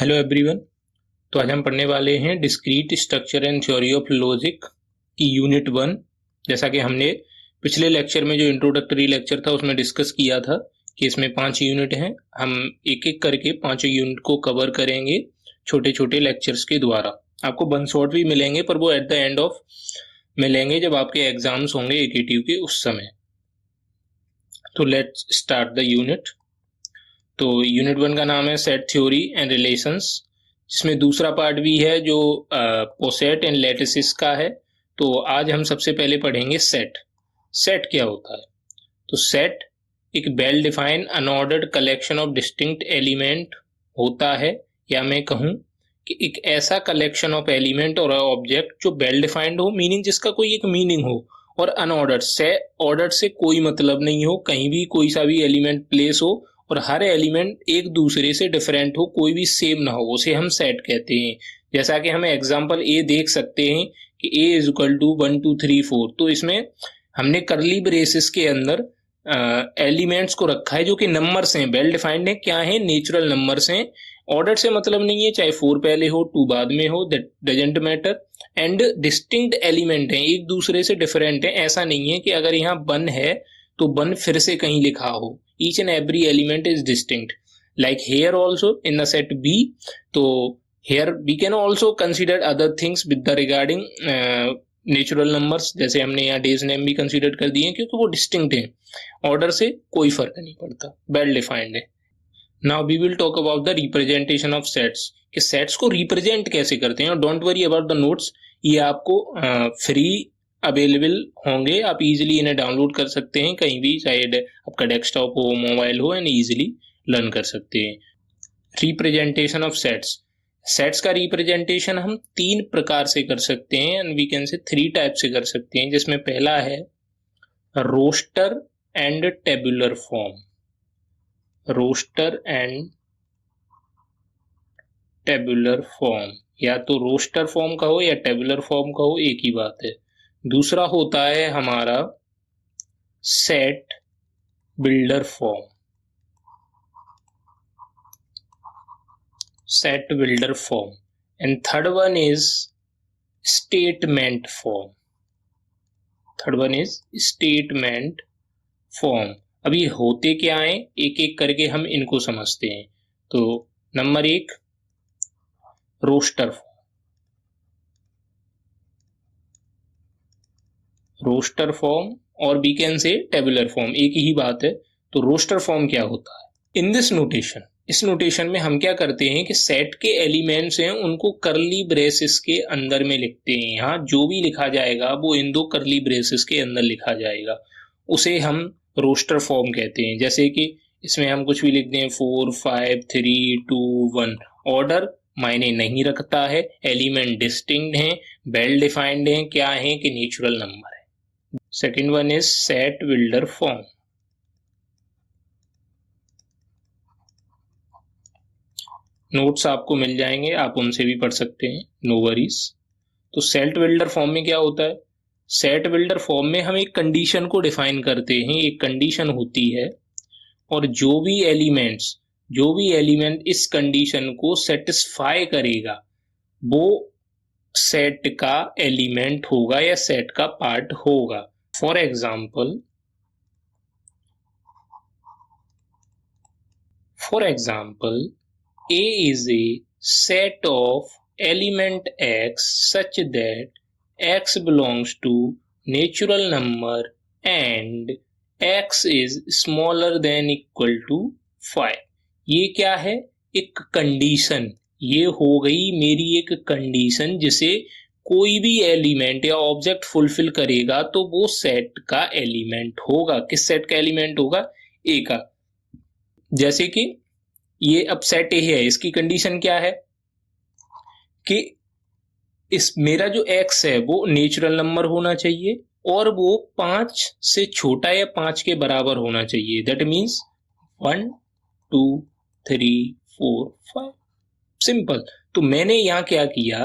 Hello everyone. तो आज हम पढ़ने वाले हैं discrete structure and theory of logic की यूनिट 1। जैसा कि हमने पिछले लेक्चर में जो इंट्रोडक्टरी लेक्चर था उसमें डिस्कस किया था कि इसमें 5 यूनिट हैं। हम एक एक करके 5 यूनिट को कवर करेंगे छोटे छोटे लेक्चर्स के द्वारा। आपको वन शॉट भी मिलेंगे पर वो एट द एंड ऑफ मिलेंगे जब आपके एग्जाम्स होंगे एकेटीव के उस समय। तो लेट्स स्टार्ट द यूनिट। तो यूनिट 1 का नाम है सेट थ्योरी एंड रिलेशंस, जिसमें दूसरा पार्ट भी है जो पोसेट एंड लैटिसेस का है। तो आज हम सबसे पहले पढ़ेंगे सेट। सेट क्या होता है? तो सेट एक well defined unordered collection of distinct element होता है, या मैं कहूँ कि एक ऐसा कलेक्शन ऑफ एलिमेंट और ऑब्जेक्ट जो वेल डिफाइंड हो, मीनिंग जिसका कोई एक मीनिंग हो, और अनऑर्डर्ड से ऑर्डर्ड से कोई मतलब नहीं हो, कहीं भी कोई सा भी एलिमेंट प्लेस हो और हर एलिमेंट एक दूसरे से डिफरेंट हो, कोई भी सेम ना हो, उसे हम सेट कहते हैं। जैसा कि हमें एग्जांपल ए देख सकते हैं कि ए इज इक्वल टू 1 2 3 4। तो इसमें हमने करली ब्रेसेस के अंदर एलिमेंट्स को रखा है जो कि नंबर्स हैं, वेल डिफाइंड है, क्या है, नेचुरल नंबर्स हैं। ऑर्डर से मतलब नहीं है, चाहे 4 पहले हो 2 बाद में हो, that doesn't matter. And distinct element हैं, एक दूसरे से डिफरेंट है। ऐसा नहीं है कि अगर यहाँ 1 है तो 1 फिर से कहीं लिखा हो। each and every element is distinct, like here also in the set B. तो here we can also consider other things with the regarding natural numbers, जैसे हमने यहाँ डेज नेम भी कंसिडर कर दिए क्योंकि वो डिस्टिंक्ट हैं, ऑर्डर से कोई फर्क नहीं पड़ता, वेल डिफाइंड है। Now we will talk about the representation of sets, कि सेट्स को रिप्रेजेंट कैसे करते हैं। और don't worry about the notes, ये आपको फ्री अवेलेबल होंगे, आप इजीली इन्हें डाउनलोड कर सकते हैं कहीं भी, चाहे आपका डेस्कटॉप हो, मोबाइल हो, एंड इजीली लर्न कर सकते हैं। Representation of sets. सेट्स का रिप्रेजेंटेशन हम 3 प्रकार से कर सकते हैं, एंड वी कैन से 3 टाइप से कर सकते हैं, जिसमें पहला है roster and tabular form. Roster and tabular form, या तो रोस्टर फॉर्म कहो या टेबुलर फॉर्म कहो, एक ही बात है। दूसरा होता है हमारा set builder form. Set builder form. And third one is statement form. Third one is statement form. अभी होते क्या है, एक एक करके हम इनको समझते हैं। तो number 1 roster form. Roster form और we can say tabular form, एक ही बात है। तो रोस्टर फॉर्म क्या होता है? इन दिस नोटेशन, इस नोटेशन में हम क्या करते हैं कि सेट के एलिमेंट्स हैं उनको करली ब्रेसेस के अंदर में लिखते हैं। यहाँ जो भी लिखा जाएगा वो इन 2 करली ब्रेसेस के अंदर लिखा जाएगा, उसे हम रोस्टर फॉर्म कहते हैं। जैसे कि इसमें हम कुछ भी लिख दें 4 5 3 2 1, ऑर्डर मायने नहीं रखता है, एलिमेंट डिस्टिंक्ट हैं, वेल डिफाइंड हैं, क्या है कि नेचुरल नंबर है। Second one is set builder form. Notes आपको मिल जाएंगे, आप उनसे भी पढ़ सकते हैं, नो वरीज। तो सेट बिल्डर फॉर्म में क्या होता है? सेट बिल्डर फॉर्म में हम एक कंडीशन को डिफाइन करते हैं, एक कंडीशन होती है, और जो भी एलिमेंट इस कंडीशन को सेटिस्फाई करेगा वो सेट का एलिमेंट होगा या सेट का पार्ट होगा। For example A is a set of element x such that x belongs to natural number and x is smaller than equal to 5। ये क्या है? एक कंडीशन। ये हो गई मेरी एक कंडीशन जिसे कोई भी एलिमेंट या ऑब्जेक्ट फुलफिल करेगा तो वो सेट का एलिमेंट होगा। किस सेट का एलिमेंट होगा? ए का। जैसे कि ये अब सेट ए है, इसकी कंडीशन क्या है कि इस मेरा जो x है वो नेचुरल नंबर होना चाहिए और वो 5 से छोटा या 5 के बराबर होना चाहिए। That means 1 2 3 4 5, simple. तो मैंने यहाँ क्या किया,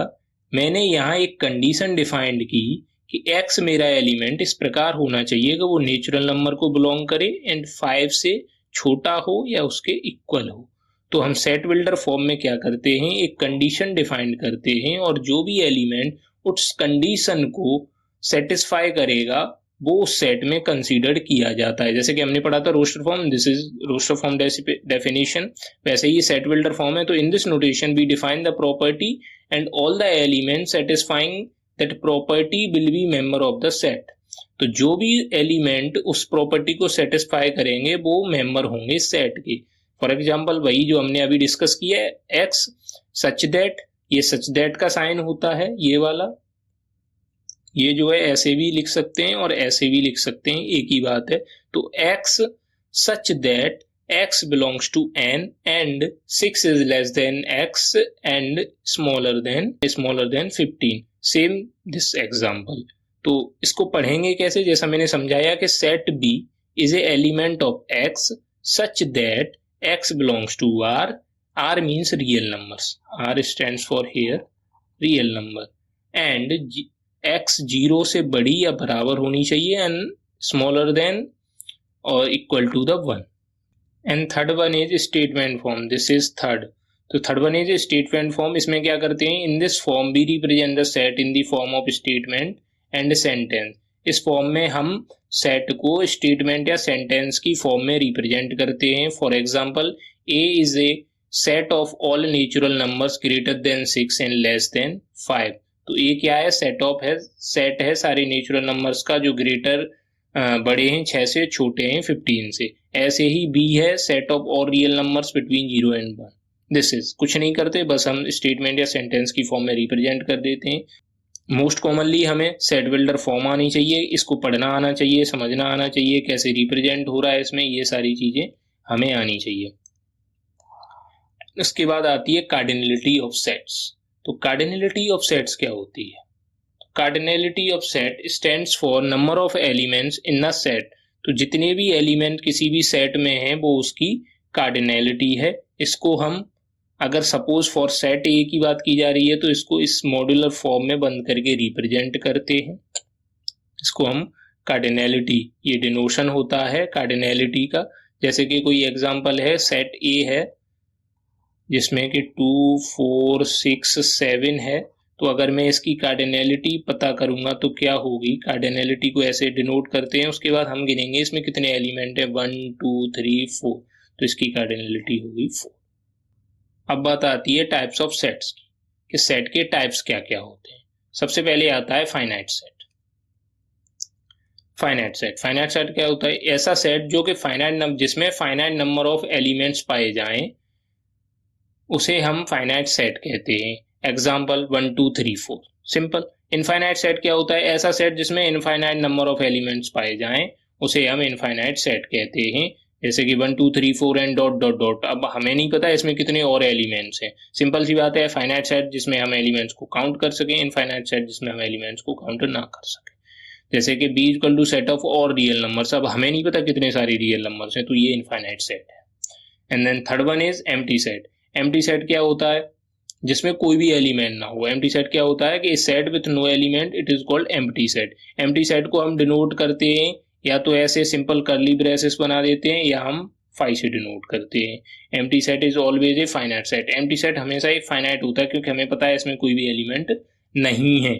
मैंने यहाँ एक कंडीशन डिफाइंड की कि x मेरा एलिमेंट इस प्रकार होना चाहिए कि वो नेचुरल नंबर को बिलोंग करे एंड 5 से छोटा हो या उसके इक्वल हो। तो हम सेट बिल्डर फॉर्म में क्या करते हैं, एक कंडीशन डिफाइन करते हैं और जो भी एलिमेंट उस कंडीशन को सेटिस्फाई करेगा वो उस सेट में कंसीडर्ड किया जाता है। जैसे कि हमने पढ़ा था roster form, this is roster form definition, वैसे ही सेट बिल्डर फॉर्म है। तो in this notation we define the property and all the element satisfying that property will be member of the set. तो जो भी एलिमेंट उस property को satisfy करेंगे वो मेंबर होंगे सेट के। फॉर एग्जाम्पल वही जो हमने अभी डिस्कस किया है, एक्स सच दैट, ये सच दैट का साइन होता है, ये वाला, ये जो है ऐसे भी लिख सकते हैं और ऐसे भी लिख सकते हैं, एक ही बात है। तो x such that x belongs to n and 6 is less than x and smaller than 15, same this example। तो इसको पढ़ेंगे कैसे, जैसा मैंने समझाया कि set b is a element of x such that x belongs to r means real numbers, r stands for here real number, and x 0 से बड़ी या बराबर होनी चाहिए and smaller than or equal to the 1। And third one is statement form, this is third. तो third one is statement form, इसमें क्या करते हैं, in this form we represent the set in the form of statement and sentence. इस form में हम set को statement या सेंटेंस की फॉर्म में रिप्रेजेंट करते हैं। For example A is A set of all natural numbers greater than 6 and less than 5। तो ए क्या है, सेट है सारे नेचुरल नंबर्स का जो ग्रेटर बड़े हैं 6 से, छोटे हैं 15 से। ऐसे ही बी है set of all real numbers between 0 and 1। This is कुछ नहीं करते, बस हम स्टेटमेंट या सेंटेंस की फॉर्म में रिप्रेजेंट कर देते हैं। मोस्ट कॉमनली हमें सेट बिल्डर फॉर्म आनी चाहिए, इसको पढ़ना आना चाहिए, समझना आना चाहिए, कैसे रिप्रेजेंट हो रहा है इसमें, ये सारी चीजें हमें आनी चाहिए। इसके बाद आती है कार्डिनलिटी ऑफ सेट्स। तो कार्डिनलिटी ऑफ सेट्स क्या होती है, cardinality of set stands for number of elements in the set. तो जितने भी एलिमेंट किसी भी सेट में हैं वो उसकी कार्डिनलिटी है। इसको हम अगर सपोज फॉर सेट ए की बात की जा रही है तो इसको इस मॉड्यूलर फॉर्म में बंद करके रिप्रेजेंट करते हैं, इसको हम कार्डिनलिटी, ये डिनोशन होता है कार्डिनलिटी का। जैसे कि कोई एग्जांपल है, सेट ए है जिसमें कि 2 4 6 7 है। तो अगर मैं इसकी कार्डिनलिटी पता करूंगा तो क्या होगी, कार्डिनलिटी को ऐसे डिनोट करते हैं, उसके बाद हम गिनेंगे इसमें कितने एलिमेंट है, 1 2 3 4, तो इसकी कार्डिनलिटी होगी 4। अब बात आती है टाइप्स ऑफ सेट्स की, कि सेट के टाइप्स क्या क्या होते हैं। सबसे पहले आता है फाइनाइट सेट। फाइनाइट सेट क्या होता है, ऐसा सेट जो कि जिसमें फाइनाइट नंबर ऑफ एलिमेंट्स पाए जाएं उसे हम फाइनाइट सेट कहते हैं। Example 1 2 3 4, simple. इनफाइनाइट सेट क्या होता है, ऐसा सेट जिसमें इनफाइनाइट नंबर ऑफ एलिमेंट्स पाए जाएं उसे हम इनफाइनाइट सेट कहते हैं। जैसे कि 1 2 3 4 एंड डॉट डॉट डॉट। अब हमें नहीं पता इसमें कितने और एलिमेंट्स हैं, सिंपल सी बात है। फाइनाइट सेट जिसमें हम एलिमेंट्स को काउंट कर सकें, इनफाइनाइट सेट जिसमें हम एलिमेंट्स को काउंट ना कर सकें। जैसे कि B equal to set of all real numbers, अब हमें नहीं पता कितने सारे रियल नंबर्स हैं, तो ये इनफाइनाइट सेट है। And then third one is empty set. Empty set क्या होता है, जिसमें कोई भी एलिमेंट ना हो। एम्प्टी सेट क्या होता है कि set with no element, it is called empty set. Empty set को हम डिनोट करते हैं या तो ऐसे सिंपल कर्ली ब्रेसेस बना देते हैं या हम फाइव से डिनोट करते हैं। Empty set is always a finite set. Empty set हमेशा एक फाइनाइट होता है क्योंकि हमें पता है इसमें कोई भी एलिमेंट नहीं है।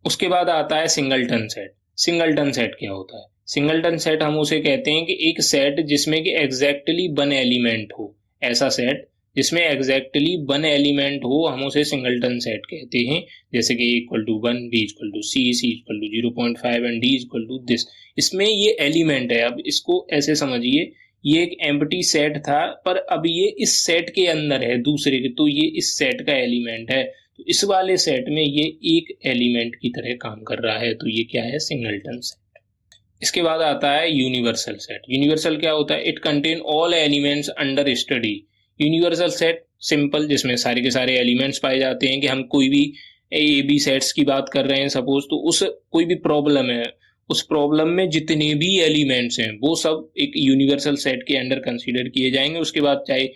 उसके बाद आता है सिंगलटन सेट। सिंगलटन सेट क्या होता है, सिंगलटन सेट हम उसे कहते हैं कि एक सेट जिसमें कि एग्जैक्टली 1 एलिमेंट हो। ऐसा सेट जिसमें एग्जैक्टली 1 एलिमेंट हो हम उसे सिंगलटन सेट कहते हैं। जैसे कि equal to 1, B equal to C, C equal to 0.5 and D equal to this. इसमें ये एलिमेंट है। अब इसको ऐसे समझिए, ये एक एम्प्टी सेट था पर अब ये इस सेट के अंदर है दूसरे के, तो ये इस सेट का एलिमेंट है। तो इस वाले सेट में ये एक एलिमेंट की तरह काम कर रहा है, तो ये क्या है, सिंगलटन सेट। इसके बाद आता है यूनिवर्सल सेट। यूनिवर्सल क्या होता है, it contain all elements under study. Universal set simple, जिसमें सारे के सारे एलिमेंट्स पाए जाते हैं। कि हम कोई भी ए बी सेट्स की बात कर रहे हैं सपोज, तो उस कोई भी प्रॉब्लम है, उस प्रॉब्लम में जितने भी एलिमेंट्स हैं वो सब एक यूनिवर्सल सेट के अंडर कंसीडर किए जाएंगे। उसके बाद चाहे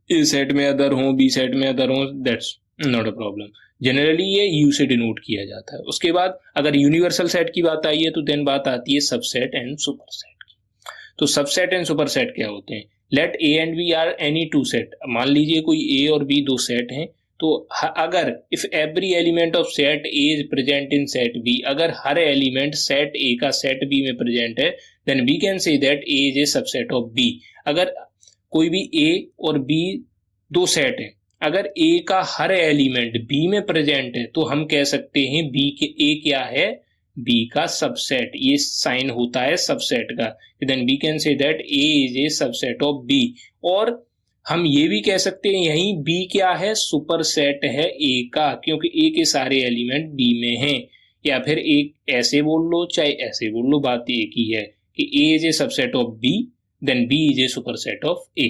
ए सेट में अदर हो, बी सेट में अदर हो, that's not a problem. Generally ये यू से डिनोट किया जाता है। उसके बाद अगर यूनिवर्सल सेट की बात आई है तो देन बात आती है सबसेट एंड सुपरसेट की। तो सबसेट एंड सुपरसेट क्या होते हैं, let A and B are any two set, मान लीजिए कोई ए और बी दो सेट हैं, तो अगर if every element of set A is present in set B, अगर हर एलिमेंट सेट ए का सेट बी में प्रेजेंट है, then we can say that A is a subset of B. अगर कोई भी ए और बी दो सेट है, अगर ए का हर एलिमेंट बी में प्रेजेंट है, तो हम कह सकते हैं बी के ए क्या है, बी का सबसेट। ये साइन होता है सबसेट का, then we can say that A is a subset of B. और हम ये भी कह सकते हैं यही बी क्या है, सुपरसेट है ए का, क्योंकि ए के सारे एलिमेंट बी में हैं। या फिर एक ऐसे बोल लो चाहे ऐसे बोल लो, बात एक ही है कि A is a subset of B, then B is a superset of A.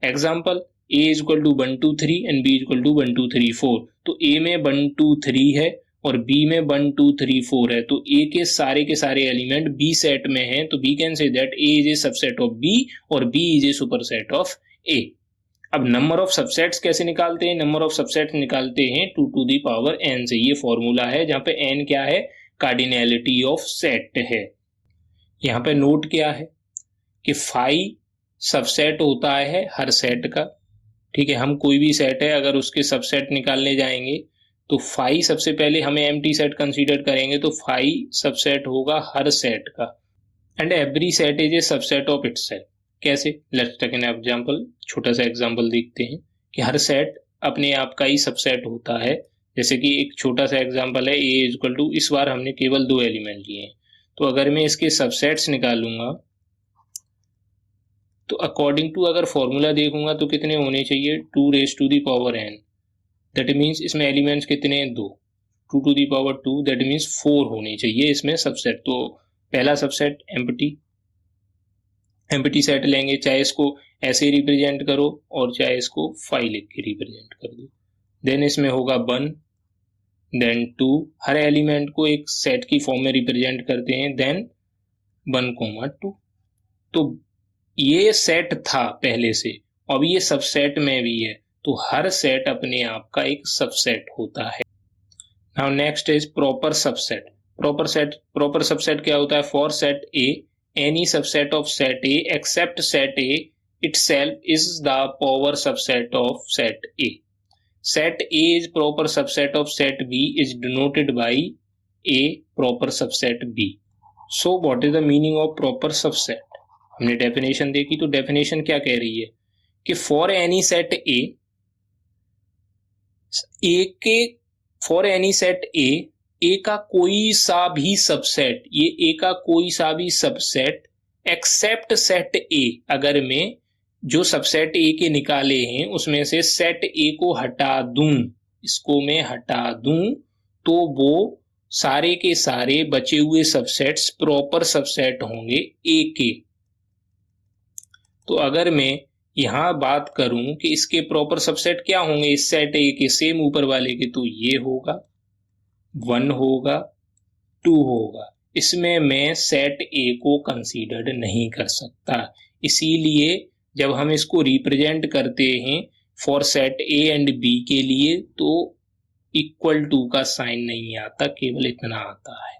Example, A is equal to 1 2 3 and B is equal to 1 2 3 4। तो ए में 1 2 3 है और बी में 1 2 3 4 है, तो ए के सारे एलिमेंट बी सेट में हैं, तो B can say that A is a subset of B और B is a superset of A. अब नंबर ऑफ सबसेट्स कैसे निकालते हैं, नंबर ऑफ सबसेट्स निकालते हैं 2 टू दी पावर n से। ये फॉर्मूला है जहां पे n क्या है, कार्डिनैलिटी ऑफ सेट है। यहाँ पे नोट क्या है कि फाई सबसेट होता है हर सेट का, ठीक है। हम कोई भी सेट है अगर उसके सबसेट निकालने जाएंगे तो फाई सबसे पहले हमें एम्प्टी सेट कंसीडर करेंगे, तो फाई सबसेट होगा हर सेट का, and every set is a subset of itself. कैसे, लेट्स टेक एन एग्जांपल, छोटा सा एग्जांपल देखते हैं कि हर सेट अपने आप का ही सबसेट होता है। जैसे कि एक छोटा सा एग्जांपल है, ए इज इक्वल टू, इस बार हमने केवल दो एलिमेंट लिए हैं, तो अगर मैं इसके सबसेट्स निकालूंगा तो अकॉर्डिंग टू अगर फॉर्मूला देखूंगा तो कितने होने चाहिए, 2 raise to the power n, that means इसमें एलिमेंट्स कितने हैं, 2, 2 to the power 2, that means 4 होने चाहिए इसमें सबसेट। तो पहला सबसेट एम्प्टी सेट लेंगे, चाहे इसको ऐसे रिप्रेजेंट करो और चाहे इसको 5 लिख के रिप्रेजेंट कर दो। देन इसमें होगा 1, देन 2, हर एलिमेंट को एक सेट की फॉर्म में रिप्रेजेंट करते हैं, देन 1, 2। तो ये सेट था पहले से, अब ये सबसेट में भी है, तो हर सेट अपने आप का एक सबसेट होता है। Now next is proper subset. Proper subset क्या होता है, for set A any subset of set A except set A itself is the power subset of set A. Set A is proper subset of set B is denoted by A proper subset B. So what is the meaning of proper subset? हमने definition देखी, तो definition क्या कह रही है कि for any set for any set A का कोई सा भी सबसेट, ये ए का कोई सा भी सबसेट एक्सेप्ट सेट ए, अगर मैं जो सबसेट ए के निकाले हैं उसमें से सेट ए को हटा दूं, इसको मैं हटा दूं, तो वो सारे के सारे बचे हुए सबसेट्स प्रॉपर सबसेट होंगे ए के। तो अगर मैं यहां बात करूं कि इसके प्रॉपर सबसेट क्या होंगे इस सेट ए के सेम ऊपर वाले के, तो ये होगा 1 होगा, 2 होगा, इसमें मैं सेट ए को कंसीडर्ड नहीं कर सकता। इसीलिए जब हम इसको रिप्रेजेंट करते हैं for set A and B के लिए, तो इक्वल टू का साइन नहीं आता, केवल इतना आता है।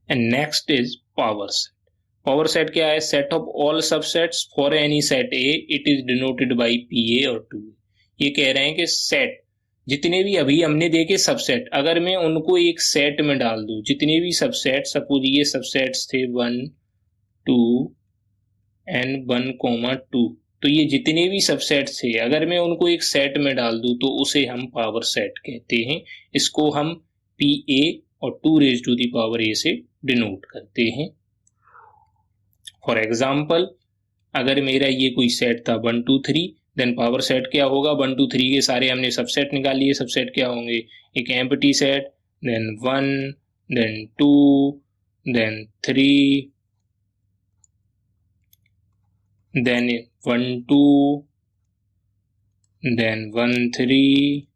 And next is power set. Power set क्या है, set of all subsets for any set A, it is denoted by P A और 2। ये कह रहे हैं कि सेट जितने भी अभी हमने देखे सबसेट, अगर मैं उनको एक सेट में डाल दूं, जितने भी सबसेट, सपोज ये सबसेट्स थे 1 2 एंड 1, 2, तो ये जितने भी सबसेट थे अगर मैं उनको एक सेट में डाल दूं तो उसे हम पावर सेट कहते हैं। इसको हम पी ए और 2 रेज टू दी पावर ए से डिनोट करते हैं। फॉर एग्जाम्पल, अगर मेरा ये कोई सेट था 1 2 3, देन पावर सेट क्या होगा, 1 2 3 के सारे हमने सबसेट निकाल लिए। सबसेट क्या होंगे, एक empty set, then 1, then 2, then 3, then 1 2, then 1 3,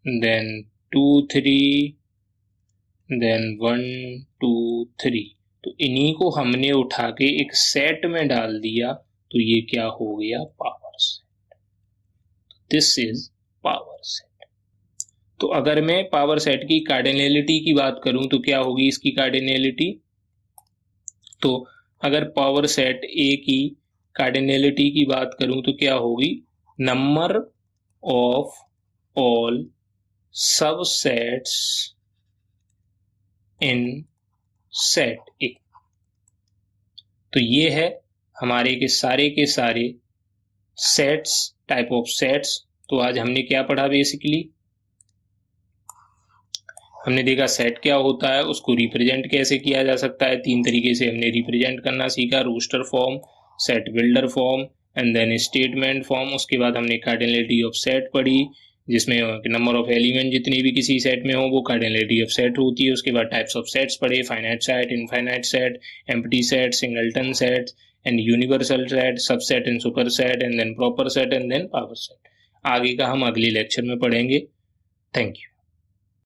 then 2 3, then 1 2 3। तो इन्हीं को हमने उठा के एक सेट में डाल दिया, तो ये क्या हो गया, power set. This is power set. तो अगर मैं पावर सेट की कार्डिनैलिटी की बात करूं तो क्या होगी इसकी कार्डिनैलिटी, तो अगर पावर सेट ए की कार्डिनलिटी की बात करूं तो क्या होगी, number of all subsets in set ए। तो ये है हमारे के सारे सेट्स, टाइप ऑफ सेट्स। तो आज हमने क्या पढ़ा, बेसिकली हमने देखा सेट क्या होता है, उसको रिप्रेजेंट कैसे किया जा सकता है, 3 तरीके से हमने रिप्रेजेंट करना सीखा, roster form, set builder form and then statement form. उसके बाद हमने कार्डिनलिटी ऑफ सेट पढ़ी, जिसमें नंबर ऑफ एलिमेंट जितनी भी किसी सेट में हो वो कार्डिनलिटी ऑफ सेट होती है। उसके बाद टाइप्स ऑफ सेट्स पढ़े, finite set, infinite set, empty set, singleton set and universal set, subset and super set and then proper set and then power set. आगे का हम अगले लेक्चर में पढ़ेंगे। Thank you.